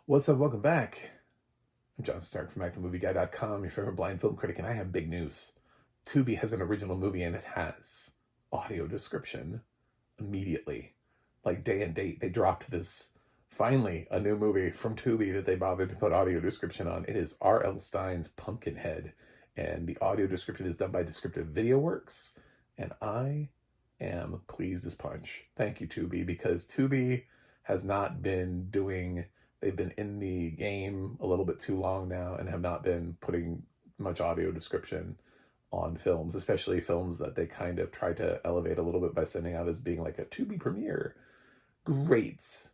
What's up? Welcome back. I'm John Stark from MacTheMovieGuy.com, your favorite blind film critic, and I have big news. Tubi has an original movie and it has audio description immediately. Like day and date, they dropped this, finally, a new movie from Tubi that they bothered to put audio description on. It is R.L. Stine's Pumpkinhead, and the audio description is done by Descriptive Video Works, and I am pleased as punch. Thank you, Tubi, because Tubi has not been doing. They've been in the game a little bit too long now and have not been putting much audio description on films, especially films that they kind of try to elevate a little bit by sending out as being like a Tubi premiere. Great.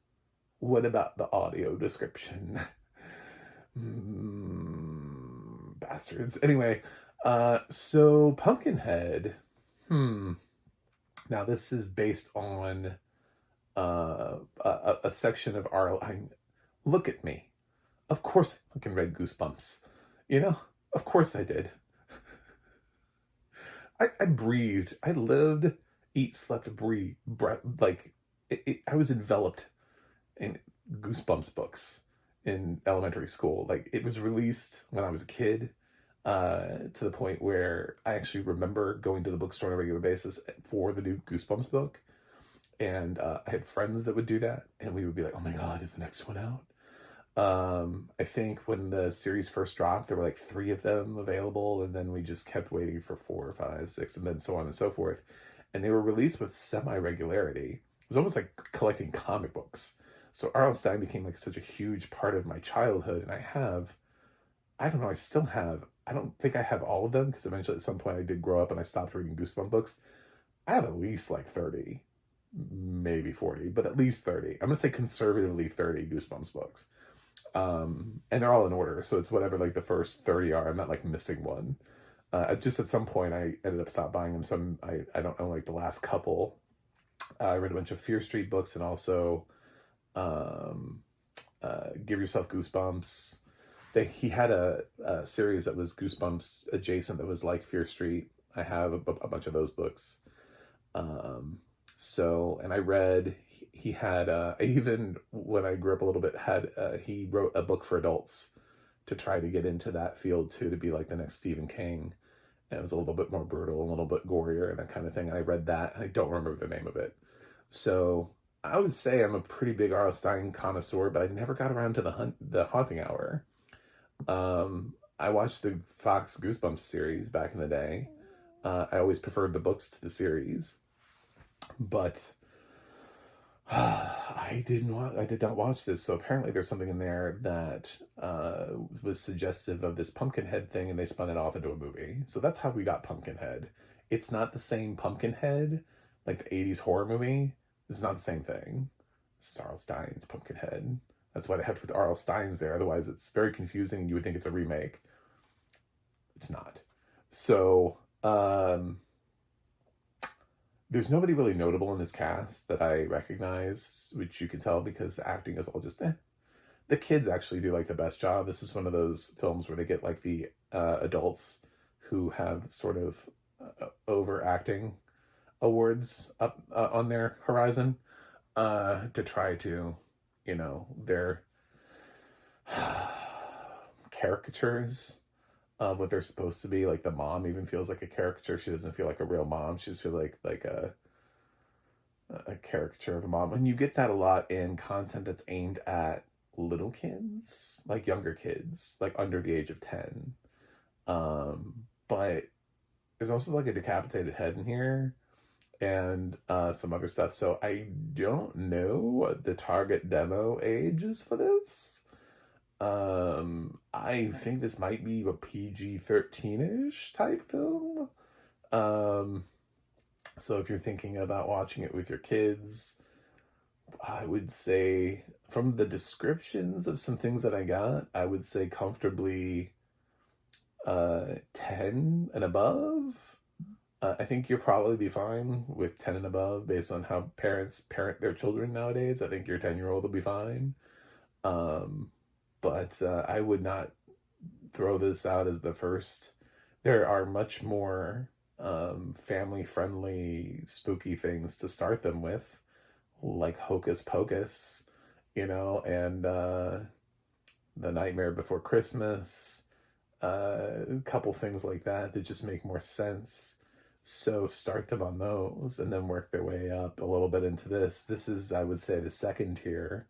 What about the audio description? Bastards. Anyway, so Pumpkinhead. Now this is based on a section of our. Look at me. Of course I fucking read Goosebumps. You know? Of course I did. I breathed. I lived, eat, slept, breathe. Like, I was enveloped in Goosebumps books in elementary school. Like, it was released when I was a kid, to the point where I actually remember going to the bookstore on a regular basis for the new Goosebumps book. And I had friends that would do that, and we would be like, oh my God, is the next one out? I think when the series first dropped, there were like 3 of them available, and then we just kept waiting for 4, 5, 6, and then so on and so forth. And they were released with semi-regularity. It was almost like collecting comic books. So R.L. Stine became like such a huge part of my childhood, and I don't know, I still have, I don't think I have all of them, because eventually at some point I did grow up and I stopped reading Goosebumps books. I have at least like 30, maybe 40, but at least 30. I'm gonna say conservatively 30 Goosebumps books. And they're all in order, so it's whatever like the first 30 are. I'm not like missing one. Just at some point I ended up stop buying them, so I don't know like the last couple. I read a bunch of Fear Street books, and also um, Give Yourself Goosebumps. He had a series that was Goosebumps adjacent that was like Fear Street. I have a bunch of those books. And I read, he had, even when I grew up a little bit, he wrote a book for adults to try to get into that field too, to be like the next Stephen King. And it was a little bit more brutal, a little bit gorier and that kind of thing. And I read that, and I don't remember the name of it. So I would say I'm a pretty big R.L. Stine connoisseur, but I never got around to the Haunting Hour. I watched the Fox Goosebumps series back in the day. I always preferred the books to the series. But I did not watch this, so apparently there's something in there that was suggestive of this Pumpkinhead thing, and they spun it off into a movie. So that's how we got Pumpkinhead. It's not the same Pumpkinhead, like the 80s horror movie. It's not the same thing. This is R.L. Stine's Pumpkinhead. That's why they have to put R.L. Stine's there. Otherwise, it's very confusing, and you would think it's a remake. It's not. So, there's nobody really notable in this cast that I recognize, which you can tell because the acting is all just eh. The kids actually do like the best job. This is one of those films where they get like the adults who have sort of overacting awards up on their horizon, to try to, their caricatures of what they're supposed to be. Like the mom even feels like a caricature. She doesn't feel like a real mom. She just feels like a caricature of a mom. And you get that a lot in content that's aimed at little kids, like younger kids, like under the age of 10. But there's also like a decapitated head in here, and some other stuff. So I don't know what the target demo age is for this. I think this might be a PG-13-ish type film. So if you're thinking about watching it with your kids, I would say from the descriptions of some things that I got, I would say comfortably 10 and above. I think you'll probably be fine with 10 and above based on how parents parent their children nowadays. I think your 10-year-old will be fine. But I would not throw this out as the first. There are much more family-friendly, spooky things to start them with, like Hocus Pocus, and The Nightmare Before Christmas, a couple things like that that just make more sense. So start them on those and then work their way up a little bit into this. This is, I would say, the second tier.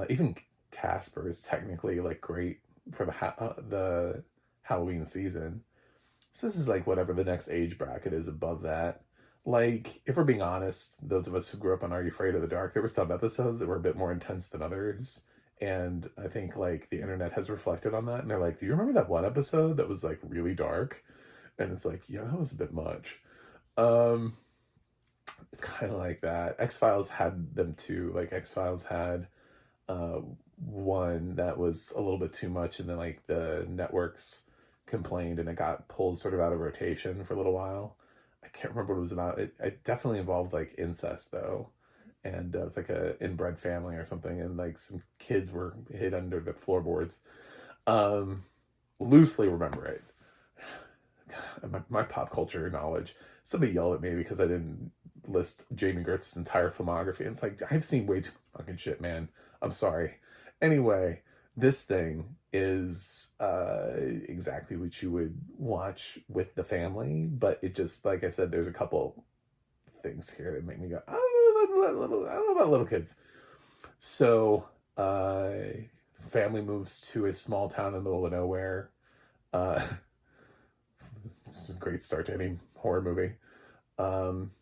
Even Casper is technically like great for the Halloween season. So this is like whatever the next age bracket is above that. Like, if we're being honest, those of us who grew up on Are You Afraid of the Dark, there were some episodes that were a bit more intense than others. And I think like the internet has reflected on that. And they're like, do you remember that one episode that was like really dark? And it's like, yeah, that was a bit much. Um, it's kind of like that. X-Files had them too. Like X-Files had uh, one that was a little bit too much, and then like the networks complained, and it got pulled sort of out of rotation for a little while. I can't remember what it was about. It definitely involved like incest though, and it's like a inbred family or something, and like some kids were hid under the floorboards. Um, Loosely remember it. My pop culture knowledge. Somebody yelled at me because I didn't list Jamie Gertz's entire filmography. And it's like, I've seen way too much fucking shit, man. I'm sorry. Anyway, this thing is exactly what you would watch with the family, but it just, like I said, there's a couple things here that make me go, I don't know about little kids. So, family moves to a small town in the middle of nowhere. Uh, this is a great start to any horror movie. Um,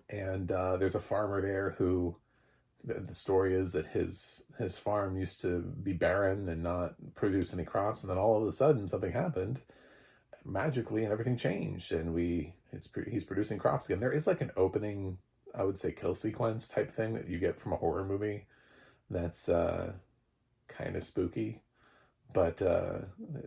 and there's a farmer there who the story is that his farm used to be barren and not produce any crops, and then all of a sudden something happened magically and everything changed, and he's producing crops again. There is like an opening, I would say, kill sequence type thing that you get from a horror movie that's kind of spooky, but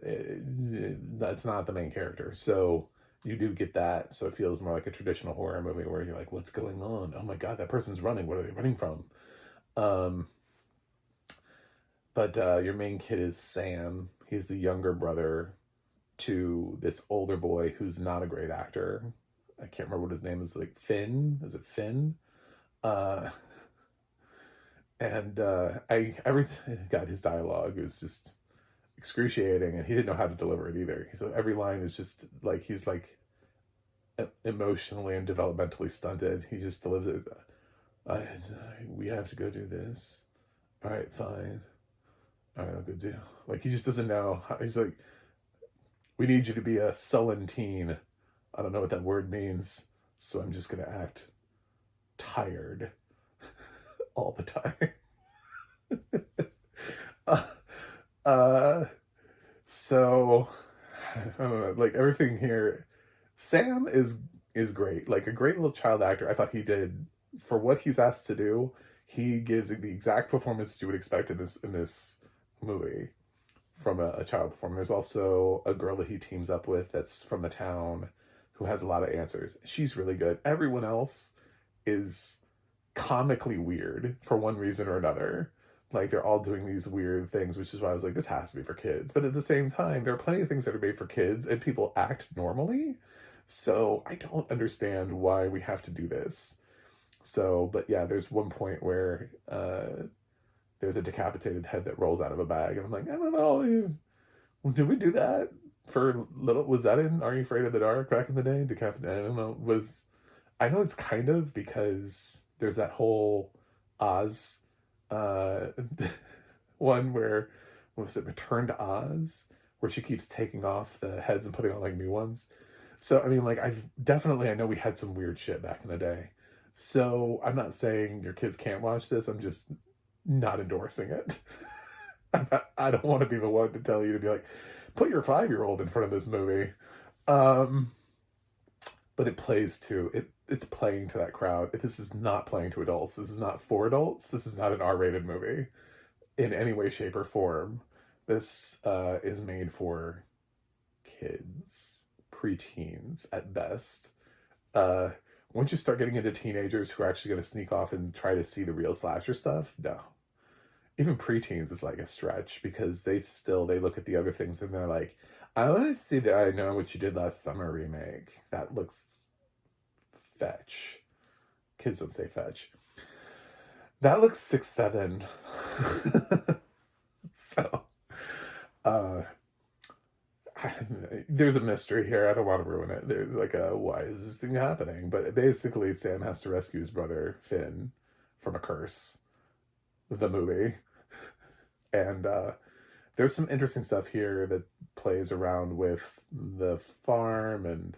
that's not the main character. So you do get that, so it feels more like a traditional horror movie where you're like, what's going on? Oh my god, that person's running. What are they running from? Um, but your main kid is Sam. He's the younger brother to this older boy who's not a great actor. I can't remember what his name is. Like Finn? Is it Finn? Uh, and every God, his dialogue is just excruciating, and he didn't know how to deliver it either. So every line is just like he's like emotionally and developmentally stunted. He just delivers it. We have to go do this. All right, fine. All right, I'll go do. Like he just doesn't know. He's like, we need you to be a sullen teen. I don't know what that word means, so I'm just gonna act tired all the time. uh, uh, so I don't know, like everything here. Sam is great, like a great little child actor. I thought he did for what he's asked to do. He gives the exact performance you would expect in this movie from a child performer. There's also a girl that he teams up with that's from the town who has a lot of answers. She's really good. Everyone else is comically weird for one reason or another. Like they're all doing these weird things, which is why I was like, this has to be for kids. But at the same time, there are plenty of things that are made for kids and people act normally. So I don't understand why we have to do this. So, but yeah, there's one point where there's a decapitated head that rolls out of a bag, and I'm like, I don't know, did we do that for little? Was that in Are You Afraid of the Dark back in the day? Decapitated, I don't know. I know it's kind of because there's that whole Oz uh, one where what was it, Return to Oz, where she keeps taking off the heads and putting on like new ones. So I mean, like I know we had some weird shit back in the day. So I'm not saying your kids can't watch this. I'm just not endorsing it. I don't want to be the one to tell you to be like, put your 5-year-old in front of this movie. Um, but it plays to it's playing to that crowd. This is not playing to adults. This is not for adults. This is not an R-rated movie in any way, shape, or form. This is made for kids, preteens at best. Once you start getting into teenagers who are actually going to sneak off and try to see the real slasher stuff, no. Even preteens is like a stretch because they look at the other things and they're like, I want to see the I Know What You Did Last Summer remake. That looks fetch. Kids don't say fetch. That looks 6'7". So there's a mystery here. I don't want to ruin it. There's like a, why is this thing happening? But basically, Sam has to rescue his brother Finn from a curse. The movie, and there's some interesting stuff here that plays around with the farm and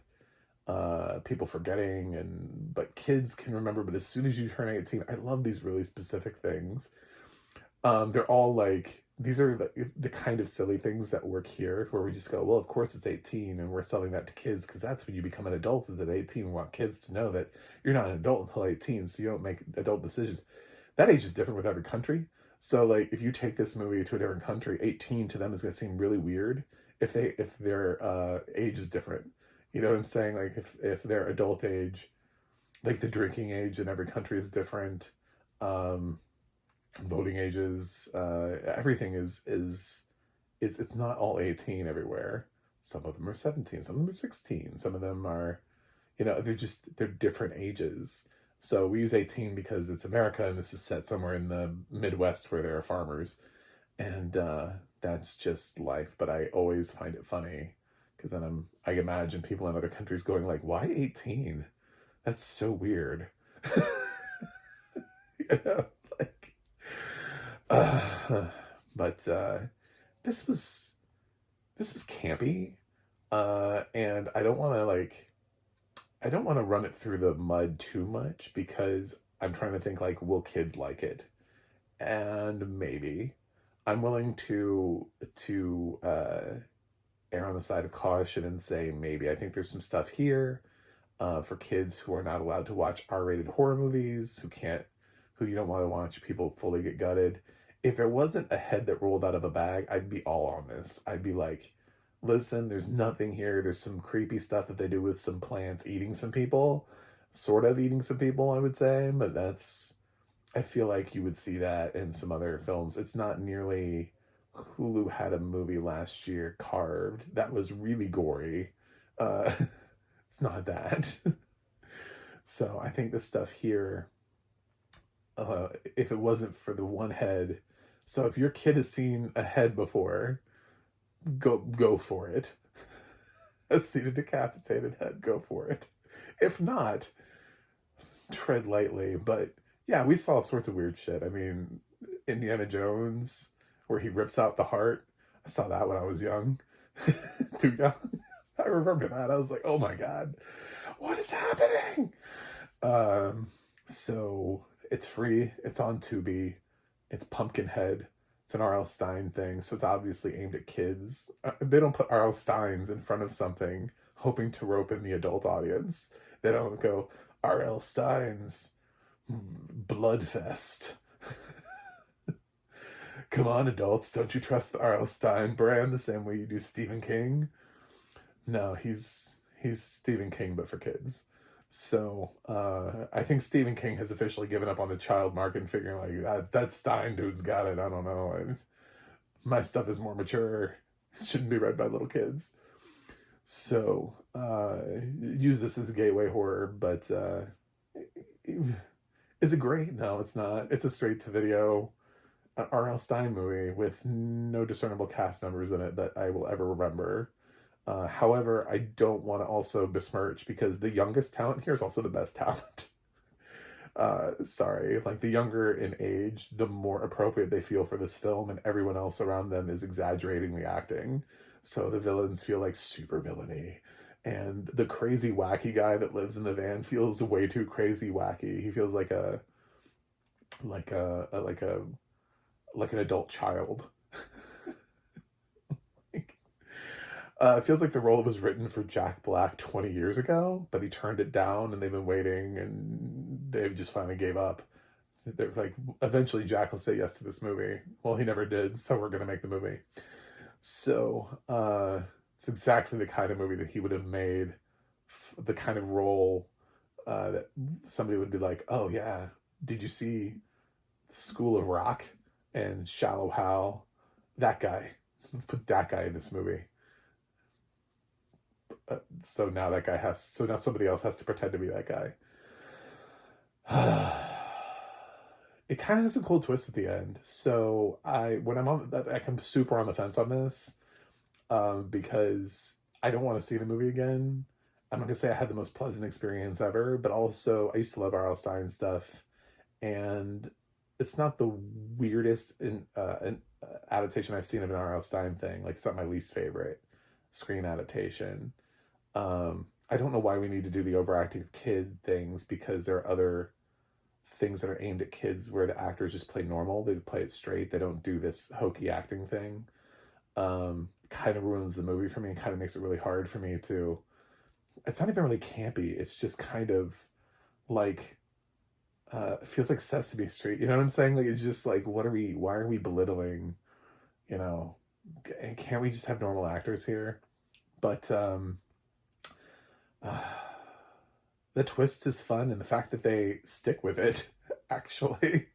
people forgetting, and but kids can remember. But as soon as you turn 18, I love these really specific things. They're all like, these are the kind of silly things that work here, where we just go, well, of course it's 18, and we're selling that to kids because that's when you become an adult, is at 18. We want kids to know that you're not an adult until 18, so you don't make adult decisions. That age is different with every country. So like, if you take this movie to a different country, 18 to them is going to seem really weird if their age is different. You know what I'm saying? Like, if their adult age, like the drinking age in every country is different. Um, Voting ages, everything is it's not all 18 everywhere. Some of them are 17, some of them are 16, some of them are, they're different ages. So we use 18 because it's America, and this is set somewhere in the Midwest where there are farmers, and that's just life. But I always find it funny because then I imagine people in other countries going like, why 18? That's so weird. You know, like, but this was this was campy, and I don't want to run it through the mud too much, because I'm trying to think like, will kids like it? And maybe I'm willing to err on the side of caution and say maybe. I think there's some stuff here for kids who are not allowed to watch R-rated horror movies, who you don't want to watch people fully get gutted. If there wasn't a head that rolled out of a bag, I'd be all on this. I'd be like, listen, there's nothing here. There's some creepy stuff that they do with some plants eating some people, sort of eating some people, I would say, but I feel like you would see that in some other films. It's not nearly, Hulu had a movie last year, Carved, that was really gory. Uh, it's not that. So I think the stuff here, if it wasn't for the one head, so if your kid has seen a head before, go for it. Has seen a decapitated head, go for it. If not, tread lightly. But yeah, we saw all sorts of weird shit. I mean, Indiana Jones, where he rips out the heart. I saw that when I was young. Too young. I remember that. I was like, oh my God, what is happening? So it's free. It's on Tubi. It's Pumpkinhead. It's an R.L. Stine thing, so it's obviously aimed at kids. They don't put R.L. Stines in front of something hoping to rope in the adult audience. They don't go, R.L. Stine's Bloodfest. Come on, adults, don't you trust the R.L. Stine brand the same way you do Stephen King? No, he's Stephen King, but for kids. So I think Stephen King has officially given up on the child market and figuring like, that Stine dude's got it. I don't know. My stuff is more mature. It shouldn't be read by little kids. So use this as a gateway horror, but is it great? No, it's not. It's a straight to video R.L. Stine movie with no discernible cast members in it that I will ever remember. However, I don't want to also besmirch, because the youngest talent here is also the best talent. Sorry, like, the younger in age, the more appropriate they feel for this film, and everyone else around them is exaggerating the acting. So the villains feel like super villainy, and the crazy wacky guy that lives in the van feels way too crazy wacky. He feels like like a like a like an adult child. It feels like the role was written for Jack Black 20 years ago, but he turned it down, and they've been waiting, and they just finally gave up. They're like, eventually Jack will say yes to this movie. Well, he never did, so we're going to make the movie. So it's exactly the kind of movie that he would have made, the kind of role that somebody would be like, oh yeah, did you see School of Rock and Shallow Hal? That guy. Let's put that guy in this movie. So now somebody else has to pretend to be that guy. It kind of has a cool twist at the end. So I'm super on the fence on this, because I don't want to see the movie again. I'm not gonna say I had the most pleasant experience ever, but also I used to love R.L. Stine stuff, and it's not the weirdest adaptation I've seen of an R.L. Stine thing. Like, it's not my least favorite screen adaptation. I don't know why we need to do the overacting kid things, because there are other things that are aimed at kids where the actors just play normal. They play it straight. They don't do this hokey acting thing. Kind of ruins the movie for me, and kind of makes it really hard for me to. It's not even really campy. It's just kind of like it feels like Sesame Street. You know what I'm saying? Like, it's just like, why are we belittling, you know, can't we just have normal actors here? But uh, the twist is fun, and the fact that they stick with it, actually.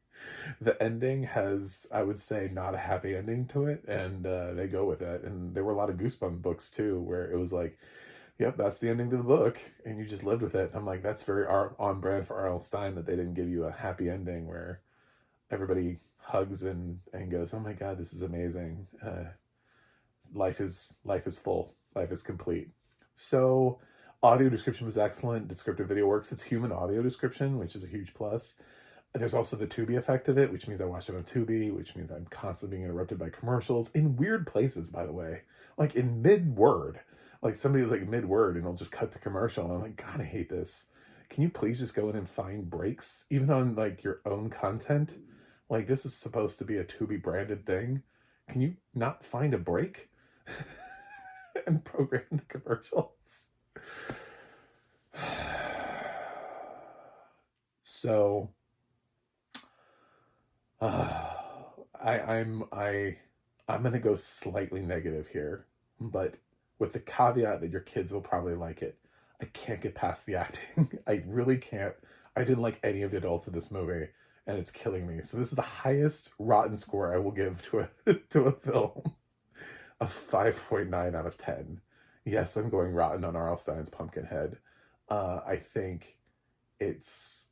The ending has, I would say, not a happy ending to it, and they go with it. And there were a lot of Goosebump books too, where it was like, yep, that's the ending to the book, and you just lived with it. I'm like, that's very on brand for R.L. Stine, that they didn't give you a happy ending where everybody hugs and goes, oh my god, this is amazing. Life is full, life is complete. So audio description was excellent. Descriptive video works. It's human audio description, which is a huge plus. There's also the Tubi effect of it, which means I watched it on Tubi, which means I'm constantly being interrupted by commercials in weird places, by the way. Like in mid-word. Like somebody's like mid-word and it'll just cut to commercial. And I'm like, God, I hate this. Can you please just go in and find breaks? Even on like your own content? Like, this is supposed to be a Tubi branded thing. Can you not find a break? And program the commercials? So I I'm gonna go slightly negative here, but with the caveat that your kids will probably like it. I can't get past the acting. I really can't. I didn't like any of the adults in this movie, and it's killing me. So this is the highest rotten score I will give to a to a film, a 5.9 out of 10. Yes, I'm going rotten on R.L. Stine's Pumpkinhead. I think it's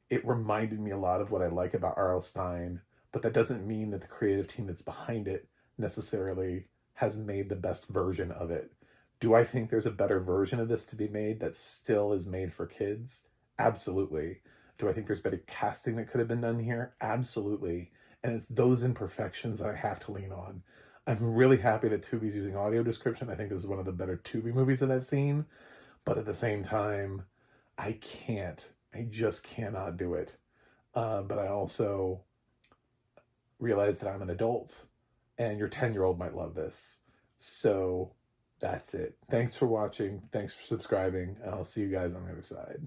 it reminded me a lot of what I like about R.L. Stine, but that doesn't mean that the creative team that's behind it necessarily has made the best version of it. Do I think there's a better version of this to be made that still is made for kids? Absolutely. Do I think there's better casting that could have been done here? Absolutely. And it's those imperfections that I have to lean on. I'm really happy that Tubi's using audio description. I think this is one of the better Tubi movies that I've seen. But at the same time, I can't. I just cannot do it. But I also realize that I'm an adult and your 10-year-old might love this. So that's it. Thanks for watching. Thanks for subscribing. And I'll see you guys on the other side.